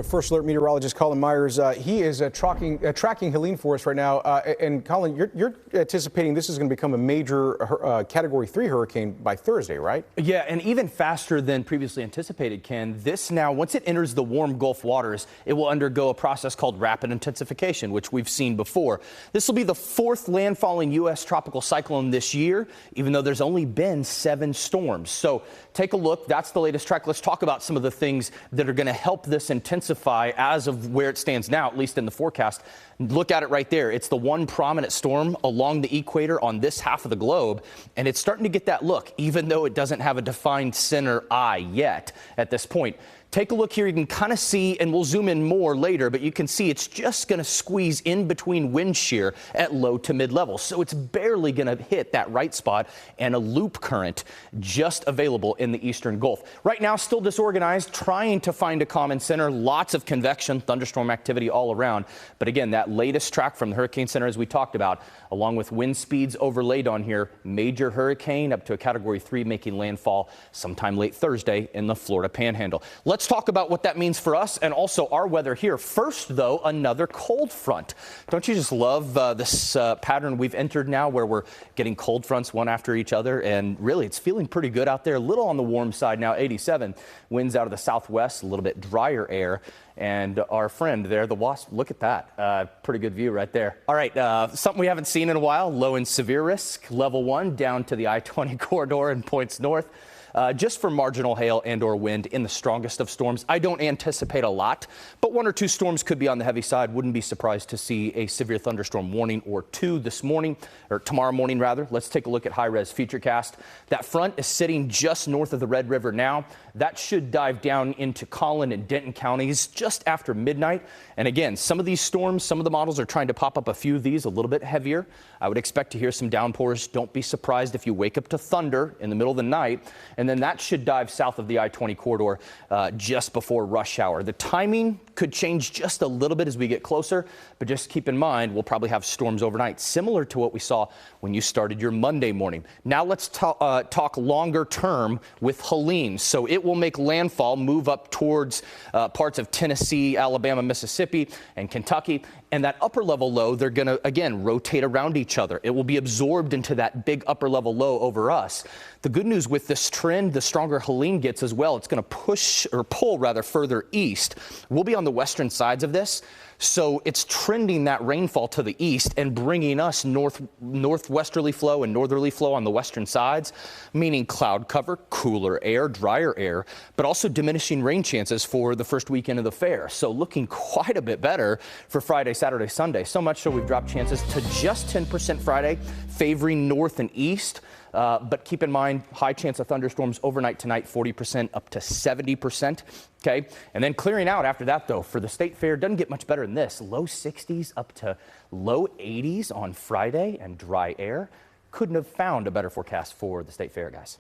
First Alert meteorologist Colin Myers, he is tracking Helene for us right now. And Colin, you're anticipating this is going to become a major Category 3 hurricane by Thursday, right? Yeah, and even faster than previously anticipated, Ken. This now, once it enters the warm Gulf waters, it will undergo a process called rapid intensification, which we've seen before. This will be the fourth landfalling U.S. tropical cyclone this year, even though there's only been 7 storms. So take a look. That's the latest track. Let's talk about some of the things that are going to help this intensify as of where it stands now, at least in the forecast. Look at it right there. It's the one prominent storm along the equator on this half of the globe, and it's starting to get that look, even though it doesn't have a defined center eye yet at this point. Take a look here. You can kind of see, and we'll zoom in more later, but you can see it's just going to squeeze in between wind shear at low to mid levels. So it's barely going to hit that right spot, and a loop current just available in the eastern Gulf. Right now, still disorganized, trying to find a common center. Lots of convection, thunderstorm activity all around. But again, that latest track from the Hurricane Center, as we talked about, along with wind speeds overlaid on here, major hurricane up to a Category 3 making landfall sometime late Thursday in the Florida Panhandle. Let's talk about what that means for us and also our weather here. First, though, another cold front. Don't you just love this pattern we've entered now, where we're getting cold fronts one after each other? And really, it's feeling pretty good out there. A little on the warm side now, 87. Winds out of the southwest, a little bit drier air. And our friend there, the WASP, look at that. Pretty good view right there. All right, something we haven't seen in a while, low and severe risk, level 1 down to the I-20 corridor and points north. Just for marginal hail and or wind in the strongest of storms. I don't anticipate a lot, but 1 or 2 storms could be on the heavy side. Wouldn't be surprised to see a severe thunderstorm warning or 2 this morning, or tomorrow morning rather. Let's take a look at high-res Futurecast. That front is sitting just north of the Red River now. That should dive down into Collin and Denton counties just after midnight. And again, some of these storms, some of the models are trying to pop up a few of these a little bit heavier. I would expect to hear some downpours. Don't be surprised if you wake up to thunder in the middle of the night. And then that should dive south of the I-20 corridor just before rush hour. The timing could change just a little bit as we get closer, but just keep in mind we'll probably have storms overnight, similar to what we saw when you started your Monday morning. Now let's talk longer term with Helene. So it will make landfall, move up towards parts of Tennessee, Alabama, Mississippi, and Kentucky. And that upper level low, they're going to, again, rotate around each other. It will be absorbed into that big upper level low over us. The good news with this trend, the stronger Helene gets as well, it's going to push or pull rather further east. We'll be on the western sides of this. So it's trending that rainfall to the east and bringing us northwesterly flow and northerly flow on the western sides, meaning cloud cover, cooler air, drier air, but also diminishing rain chances for the first weekend of the fair. So looking quite a bit better for Friday, Saturday, Sunday. So much so we've dropped chances to just 10% Friday, favoring north and east. But keep in mind, high chance of thunderstorms overnight tonight, 40% up to 70%. Okay. And then clearing out after that, though, for the state fair, doesn't get much better than this. Low 60s up to low 80s on Friday and dry air. Couldn't have found a better forecast for the state fair, guys.